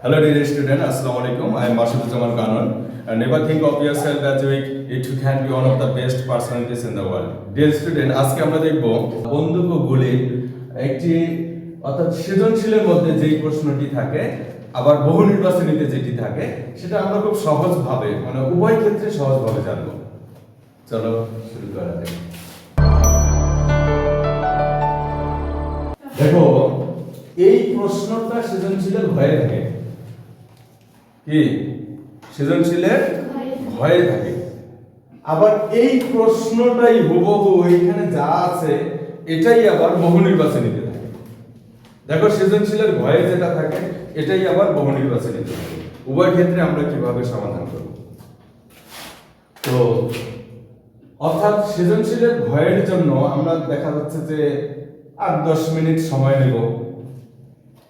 Hello dear student, Assalamu alaikum. I am Mashuddin Kanon. And never think of yourself as it can be one of the best personalities in the world. Dear student, আজকে আমরা দেখব বন্দুক ও গুলির একটি অর্থাৎ সৃজনশীলের মধ্যে যেই প্রশ্নটি থাকে আবার বহু নির্বাচনীতে যেটি থাকে সেটা আমরা খুব সহজভাবে মানে উভয় ক্ষেত্রে সহজভাবে জানব। চলো শুরু করা যাক। দেখো এই প্রশ্নটা সৃজনশীলের ভয়ে থাকে। কি সৃজনশীলের ভয়ে থাকে। আবার এই প্রশ্নটাই হুবহু এখানে যা আছে এটাই আবার বহু নির্বাচনীতে থাকে। দেখো সৃজনশীলের ভয়ে যেটা থাকে এটাই আবার বহু নির্বাচনীতে থাকে। উভয় ক্ষেত্রে আমরা কিভাবে সমাধান করব? তো অর্থাৎ সৃজনশীলের ভয়ের জন্য আমরা দেখা যাচ্ছে যে 8-10 মিনিট সময় নেব।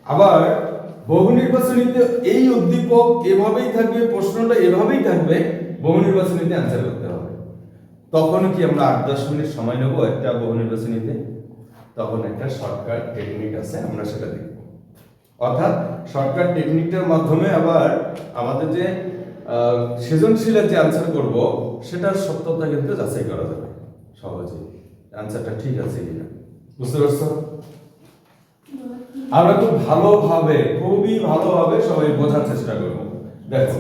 আবার বহু নির্বাচনীতে এই উদ্দীপক এভাবেই থাকবে, প্রশ্নটা এভাবেই থাকবে, বহু নির্বাচনীতে অ্যানসার করতে হবে। তখন কি আমরা 8-10 মিনিট সময় নেব একটা বহু নির্বাচনীতে? তখন একটা শর্টকাট টেকনিক আছে, আমরা সেটা দেখব। অর্থাৎ শর্টকাট টেকনিকটার মাধ্যমে আবার আমাদের যে সৃজনশীলের যে অ্যানসার করব সেটার সত্যতা কিন্তু যাচাই করা যাবে সহজেই, অ্যানসারটা ঠিক আছে কিনা। বুঝতে পারছো? আমরা খুব ভালোভাবে, খুবই ভালোভাবে সবাই বোঝার চেষ্টা করব। দেখো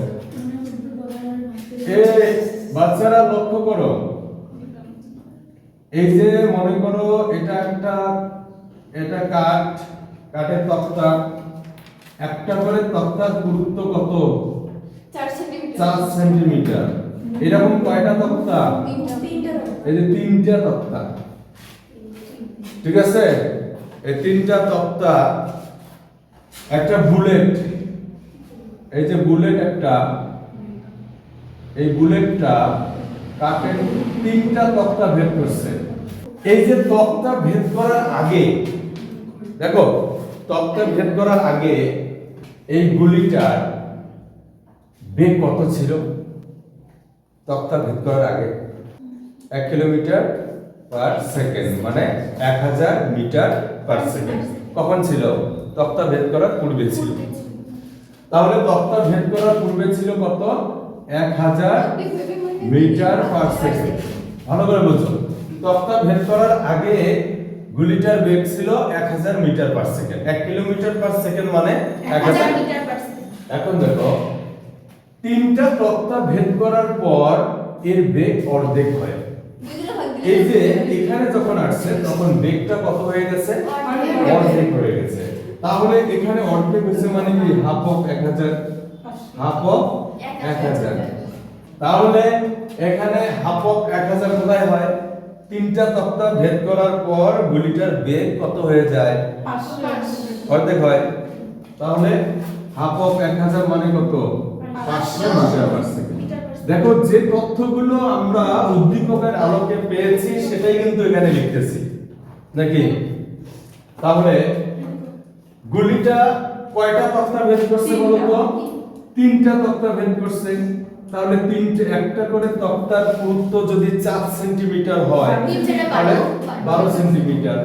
এই বাচ্চারা লক্ষ্য করো, এই যে মনে করো এটা কাঠের তক্তা, একটা করে তক্তার পুরুত্ব কত? 4 সেন্টিমিটার। এরকম কয়টা তক্তা? এই যে 3টা তক্তা, ঠিক আছে? এই 3টা তক্তা, একটা বুলেট, এই যে বুলেট একটা, এই বুলেটটা কাঠের 3টা তক্তা ভেদ করছে। এই যে তক্তা ভেদ করার আগে, দেখো তক্তা ভেদ করার আগে এই গুলিটার বেগ কত ছিল? তক্তা ভেদ করার আগে 1 কিলোমিটার পার সেকেন্ড, মানে 1000 মিটার পার সেকেন্ড। কখন ছিল? তক্তা ভেদ করার পূর্বে ছিল। তাহলে তক্তা ভেদ করার পূর্বে ছিল কত? 1000 মিটার পার সেকেন্ড। ভালো করে বুঝো, তক্তা ভেদ করার আগে গুলিটার বেগ ছিল 1000 metre per second. 1 kilometre per second মানে 1000 মিটার পার সেকেন্ড। এখন দেখো 3টা তক্তা ভেদ করার পর এর বেগ অর্ধেক হয়। এই যে এখানে যখন আসছে তখন বেগটা কত হয়ে গেছে? অর্ধেক হয়ে গেছে। তাহলে এখানে অর্ধেক হয়েছে মানে কি? Half of 1000, half of 1000। তাহলে এখানে হাফ অফ 1000 কোথায় হয়? 3টা তক্তা ভেদ করার পর গুলিটার বেগ কত হয়ে যায়? 500, অর্ধেক হয়। তাহলে হাফ অফ 1000 মানে কত? 500 মিটার পার সেকেন্ড। দেখো যে তথ্যগুলো আমরা উদ্দীপকের আলোকে পেয়েছি সেটাই কিন্তু এখানে লিখতেছি নাকি? তাহলে গুলিটা কয়টা তক্তা ভেদ করছে বলতো? 3টা তক্তা ভেদ করছে। তাহলে একটা করে তক্তার পুরুত্ব যদি 4 সেন্টিমিটার হয় তাহলে 12 সেন্টিমিটার,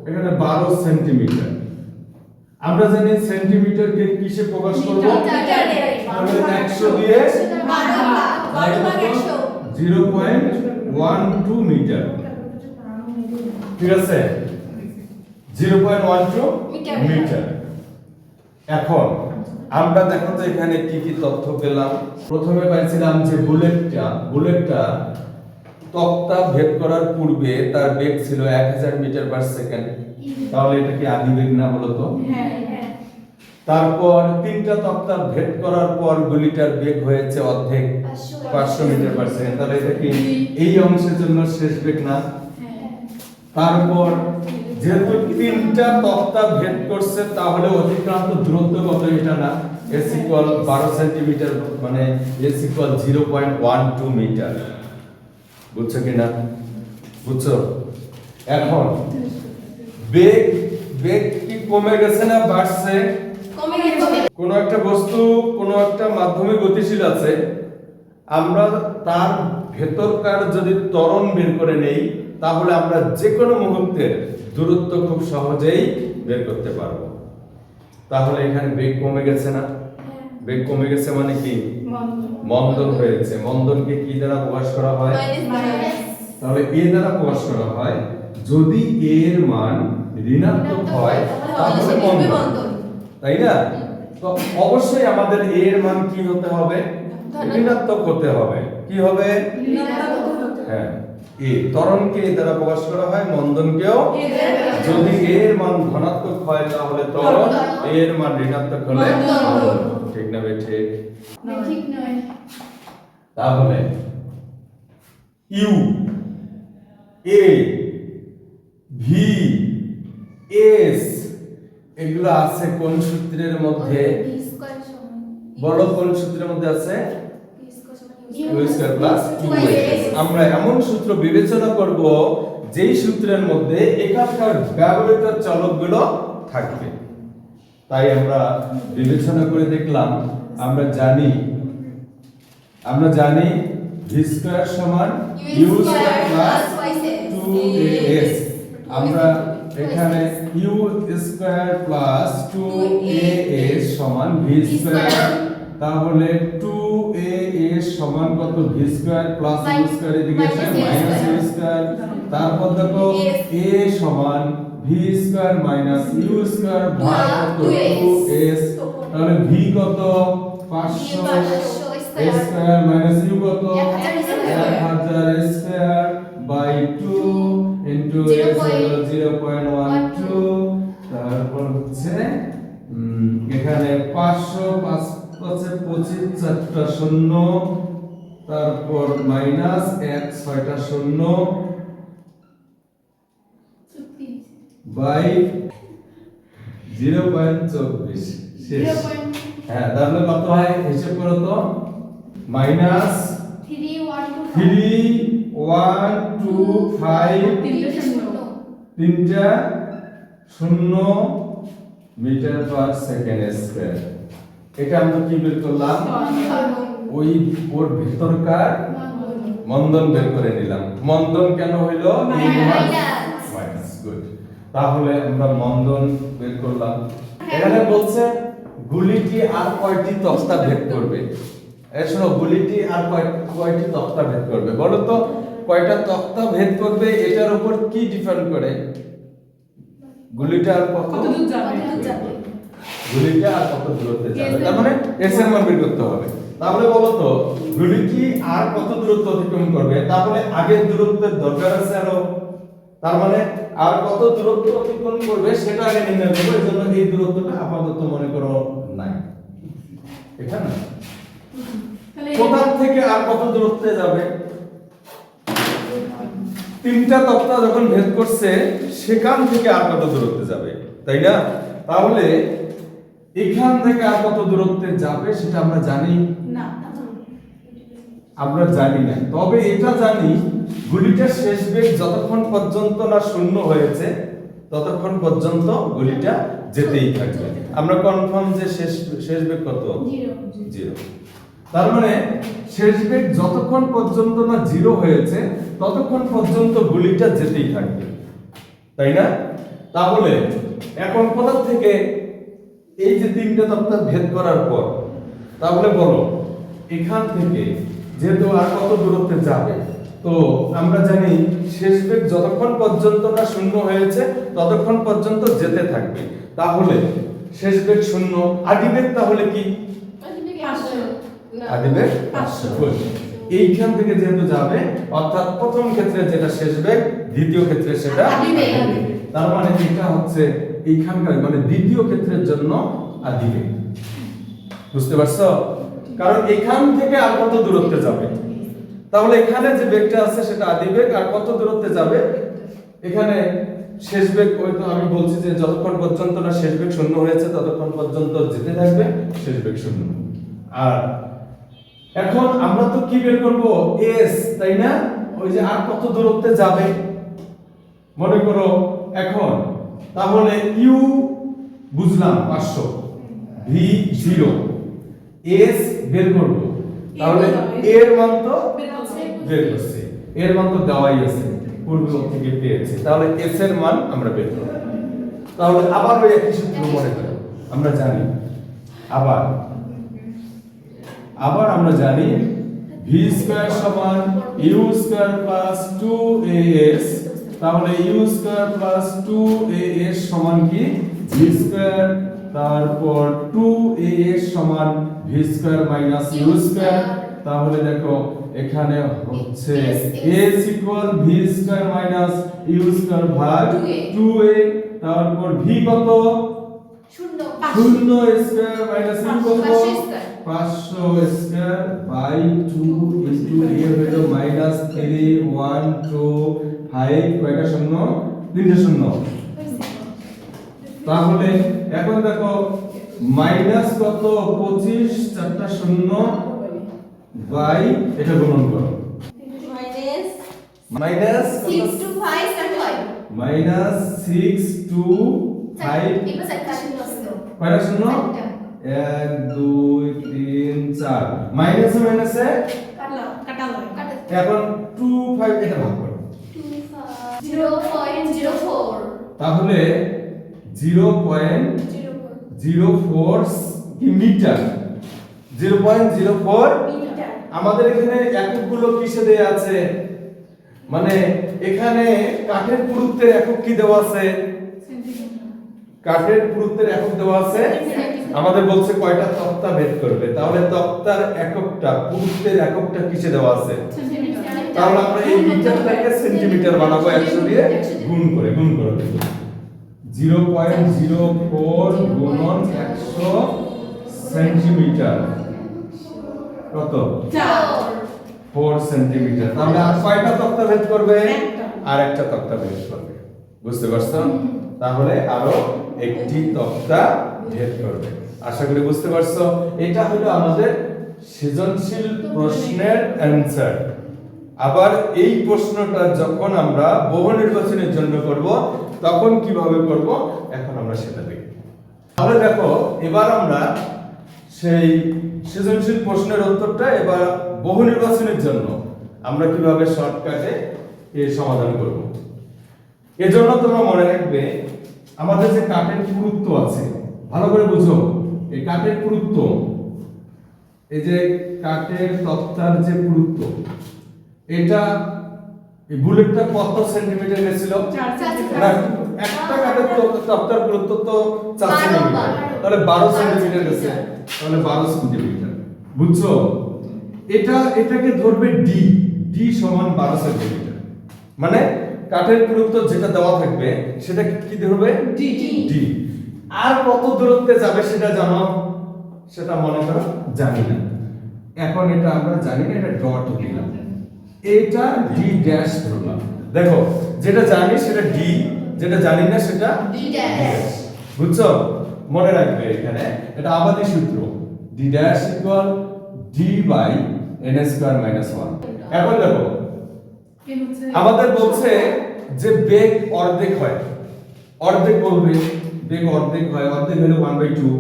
এখানে 12 সেন্টিমিটার। আমরা জানি সেন্টিমিটারকে কিসে প্রকাশ করব? তাহলে 100 দিয়ে 0.12 মিটার, ঠিক আছে? 0.12 মিটার। এখন আমরা দেখো তো এখানে কি কি তথ্য পেলাম। প্রথমে পাইছিলাম যে বুলেটটা তক্তা ভেদ করার পূর্বে তার বেগ ছিল 1000 মিটার পার সেকেন্ড। তাহলে এটা কি আদি বেগ না বলো তো? হ্যাঁ। তারপর 3টা তক্তা ভেদ করার পর গুলিটার বেগ হয়েছে অর্ধেক, 500 মিটার পার সেকেন্ড। তাহলে এটা কি এই অংশের জন্য শেষ বেগ না? তারপর যেহেতু 3টা তক্তা ভেদ করছে তাহলে অতিক্রান্ত দূরত্ব কত? এটা না, s = 12 সেন্টিমিটার, মানে s = 0.12 মিটার। বুঝছো কি না? বুঝছো? এখন বেগ কি কমে গেছে না বাড়ছে? কমে গেছে। কোন একটা বস্তু কোন একটা মাধ্যমে গতিশীল আছে, আমরা তার ভেতরকার যদি ত্বরণ বের করে নেই তাহলে আমরা যে কোনো মুহূর্তে দূরত্ব খুব সহজেই বের করতে পারবো। তাহলে এখানে বেগ কমে গেছে না? বেগ কমে গেছে মানে কি মন্দন হয়েছে। মন্দনকে কি দ্বারা প্রকাশ করা হয়? তাহলে a দ্বারা প্রকাশ করা হয়। যদি a এর মান ঋণাত্মক হয় তাহলে মন্দন, তাই না? তো অবশ্যই আমাদের a এর মান কি হতে হবে? ঋণাত্মক হতে হবে। কি হবে? হ্যাঁ, a ত্বরণকে a দ্বারা প্রকাশ করা হয়, মন্দনকেও। যদি a এর মান ধনাত্মক হয় তাহলে ত্বরণ, a এর মান ঋণাত্মক হলে মন্দন। ঠিক না বেঠিক? ঠিক নয়। তাহলে ইউ এ ভি এস এগুলো আছে কোন সূত্রের মধ্যে? বড় কোন সূত্রের মধ্যে আছে? U square plus 2s। আমরা এমন সূত্র বিবেচনা করব যেই সূত্রের মধ্যে এখানকার ব্যবহৃত চলকগুলো থাকবে। তাই আমরা বিবেচনা করে দেখলাম। আমরা জানি ভি স্কয়ার সমান ইউ স্কয়ার প্লাস 2as। আমরা এখানে ইউ স্কয়ার প্লাস 2as সমান ভি স্কয়ার। তাহলে 2as সমান কত? V square plus u square, এদিকে আসে মাইনাস ইউ স্কয়ার। তারপর দেখো a সমান v square minus u square ভাগ কত? 2s। তাহলে ভি কত? 500 স্কয়ার মাইনাস ইউ কত? 1000 স্কয়ার বাই 2 ইনটু s হলো 0.12। তারপর হচ্ছে এখানে 500 5 আছে 25 4টা শূন্য, তারপর মাইনাস 1 6টা শূন্য বাই 0.24 শেষ। হ্যাঁ, তাহলে কত হয় হিসাব করো তো? মাইনাস 3125 শূন্য মিটার পার সেকেন্ড স্কয়ার। এটা আমরা কি বের করলাম? ওই ওর ভেতরকার মন্দন বের করে নিলাম। মন্দন কেন হইলো? মাইনাস। গুড। তাহলে আমরা মন্দন বের করলাম। এখানে বলছে গুলিটি আর কয়টি তক্তা ভেদ করবে? শোনো, গুলিটি আর কয়টি তক্তা ভেদ করবে বলো তো? কয়টা তক্তা ভেদ করবে এটার উপর কি ডিপেন্ড করে? গুলিটা আর কত দূর যাবে, গুলিটা আর কত দূরত্বে যাবে, তার মানে এস এর মান বের করতে হবে। তাহলে বলো তো গুলিটি আর কত দূরত্ব অতিক্রম করবে? তাহলে আগের দূরত্বের দরকার আছে আরো, তার মানে আর কত দূরত্ব অতিক্রম করবে সেটা আগে নির্ণয় করব। এজন্য এই দূরত্বটা আপাতত মনে করো নাই এখানে। কোথা থেকে আর কত দূরত্বে যাবে? তিনটা তক্তা যখন ভেদ করছে সেখান থেকে আর কত দূরত্বে যাবে, তাই না? তাহলে এখান থেকে আর কত দূরত্বে যাবে সেটা আমরা জানি না। আমরা জানি না, তবে এটা জানি গুলিটার শেষ বেগ যতক্ষণ পর্যন্ত না শূন্য হয়েছে ততক্ষণ পর্যন্ত গুলিটা যেতেই থাকবে। আমরা কনফার্ম যে শেষ বেগ কত? 0। তার মানে শেষ বেগ যতক্ষণ পর্যন্ত না 0 হয়েছে ততক্ষণ পর্যন্ত গুলিটা যেতেই থাকবে, তাই না? তাহলে এখন কোথা থেকে এই যে তিনটা তক্তা ভেদ করার পর তাহলে বলো এখান থেকে যেহেতু আর কত দূরত্বে যাবে, তো আমরা জানি শেষ বেগ যতক্ষণ পর্যন্ত না শূন্য হয়েছে ততক্ষণ পর্যন্ত যেতে থাকবে। তাহলে শেষ বেগ শূন্য, আদি বেগ তাহলে কি? আদি বেগ 500। এইখান থেকে যেহেতু যাবে অর্থাৎ প্রথম ক্ষেত্রে যেটা শেষ বেগ, দ্বিতীয় ক্ষেত্রে সেটা আদি বেগ। তার মানে এটা হচ্ছে এইখানকার মানে দ্বিতীয় ক্ষেত্রের জন্য আদি বেগ। বুঝতে পারছো? কারণ এখান থেকে আর কত দূরত্বে যাবে, তাহলে এখানে যে বেগটা আছে সেটা আদি বেগ, আর কত দূরত্বে যাবে এখানে শেষ বেগ। ওই তো আমি বলছি যে যতক্ষণ পর্যন্ত না শেষ বেগ শূন্য হয়েছে ততক্ষণ পর্যন্ত যেতে থাকবে, শেষ বেগ শূন্য। আর এখন আমরা তো কি বের করব? এস, তাই না? ওই যে আর কত দূরত্বে যাবে মনে করো এখন। তাহলে ইউ বুঝলাম 500, ভি 0, এস বের করব। তাহলে এর মান তো বের করছি, এর মান তো দেওয়াই আছে, পূর্ব থেকে পেয়েছি। তাহলে এস এর মান আমরা বের করব। তাহলে আবার ওই একই সূত্র মনে করো, আমরা জানি আবার আবার আমরা জানি v স্কয়ার সমান u স্কয়ার প্লাস 2as, তাহলে u স্কয়ার প্লাস 2as সমান কি v স্কয়ার, তারপর 2as সমান v square minus u square. তাহলে দেখো এখানে হচ্ছে a equal v square minus u square ভাগ 2a, তারপর v কত 0 স্কয়ার মাইনাস u কত 500 স্কয়ার বাই 2 ইনটু a হলো মাইনাস 3 1 2 5 কয়টা শূন্য 3টা শূন্য। তাহলে এখন দেখো মাইনাস কত 25 চারটা শূন্য বাই এটা গুণন করো মাইনাস 6 টু 5 মাইনাস 6 টু 5 কয়টা শূন্য 1 2 3 4 মাইনাসে মাইনাসে কাটালো এখন 2 5 এটা ভাগ করো 0.04 তাহলে 0.04 কি মিটার 0.04 মিটার। আমাদের এখানে এককগুলো কিসে দেয়া আছে, মানে এখানে কাঠের পুরুত্বের একক কি দেওয়া আছে, কাঠের পুরুত্বের একক দেওয়া আছে। আমাদের বলছে কয়টা তক্তা বের করবে, তাহলে তক্তার এককটা পুরুত্বের এককটা কিসে দেওয়া আছে, তাহলে আমরা এই মিটারটাকে সেন্টিমিটার বানাবো 100 দিয়ে গুণ করে 0.04 গুণন 100 সেন্টিমিটার কত 4 সেন্টিমিটার। তাহলে আর কয়টা তক্তা ভেদ করবে, আর একটা তক্তা ভেদ করবে, বুঝতে পারছো? তাহলে আরো একটি তক্তা ভেদ করবে। আশা করি বুঝতে পারছো। এটা হলো আমাদের সৃজনশীল প্রশ্নের অ্যানসার। আবার এই প্রশ্নটা যখন আমরা বহু নির্বাচনের জন্য করব তখন কিভাবে করব এখন আমরা সেটা দেখব। তাহলে দেখো এবার আমরা সেই সৃজনশীল প্রশ্নের উত্তরটা এবার বহু নির্বাচনের জন্য আমরা কিভাবে শর্টকাটে এর সমাধান করব। এজন্য তোমরা মনে রাখবে আমাদের যে কাঠের পুরুত্ব আছে, ভালো করে বুঝো, এই কাঠের পুরুত্ব, এই যে কাঠের তক্তার যে পুরুত্ব, এটা এই বুলেটটা কত সেন্টিমিটার গেছিল, না একটা কাঠের তক্তার পুরুত্ব তো 4 সেন্টিমিটার, তাহলে 12 সেন্টিমিটার গেছে, তাহলে 12 সেন্টিমিটার, বুঝছো? এটাকে ধরবে ডি, ডি সমান 12 সেন্টিমিটার, মানে কাঠের পুরুত্ব যেটা দেওয়া থাকবে সেটা কি ধরবে ডি। ডি আর কত দূরত্বে যাবে সেটা জানো, সেটা মনে করো জানি না, এখন এটা আমরা জানি না, এটা ডট দিলাম, এটা ডি ড্যাশ ধরলাম। দেখো যেটা জানি সেটা ডি, যেটা জানি না সেটা ডি ড্যাশ, বুঝছো? মনে রাখবে এখানে এটা আবাদি সূত্র, d dash equal d by n square minus 1। এখন দেখো আমাদের বলছে যে বেগ অর্ধেক হয়, অর্ধেক বলবে, বেগ অর্ধেক হয়, অর্ধেক হলো 1/2,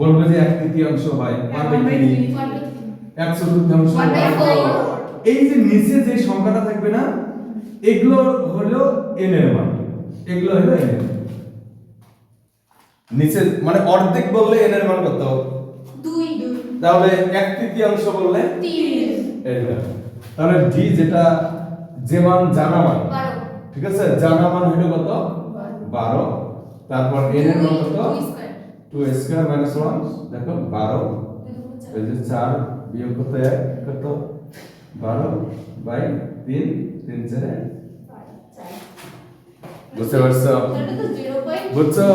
বলবে যে 1/3 হয় 1/3, 1/4 এই যে নিচে যে সংখ্যাটা থাকবে না, এগুলো হলো n এর মান, এগুলো হলো n এর নিচে, মানে অর্ধেক বললে n এর মান কত 2, তাহলে 1/3 বললে 3, এইটা। তাহলে d যেটা যে মান জানা মান 12, ঠিক আছে, জানা মান হলো কত 12, তারপর n এর মান কত 2 স্কয়ার মাইনাস 1, দেখো 12, এই যে 4 বিয়োগ কত 1 কত 12 বাই 3, 3 4 বুঝতে পারছো? বুঝছো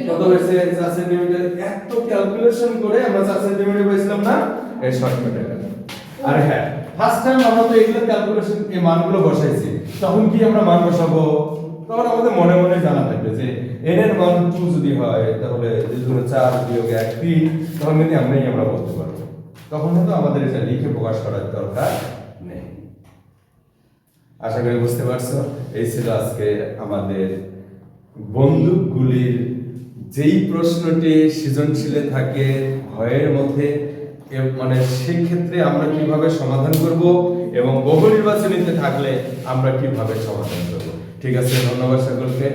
কত হয়েছে 4 সেন্টিমিটার। এত ক্যালকুলেশন করে আমরা 4 সেন্টিমিটার পাইছিলাম না, এই শর্টকাটে। আর হ্যাঁ, ফার্স্ট টাইম আমরা তো এগুলো ক্যালকুলেশন এই মানগুলো বসাইছি, তখন কি আমরা মান বসাবো, তখন আমাদের মনে মনে জানা থাকবে যে n এর মান 2 যদি হয় তাহলে যদি 4 বিয়োগ 1 3, তখন কিন্তু আমরা বলতে পারবো, তখন কিন্তু আমাদের এটা লিখে প্রকাশ করার দরকার নেই। আশা করি বুঝতে পারছো। এই ছিল আজকে আমাদের বন্দুকগুলির যেই প্রশ্নটি সৃজনশীলে থাকে ভয়ের মধ্যে, মানে সেই ক্ষেত্রে আমরা কিভাবে সমাধান করব এবং বহু নির্বাচনীতে থাকলে আমরা কিভাবে সমাধান করব। ঠিক আছে, ধন্যবাদ সকলকে।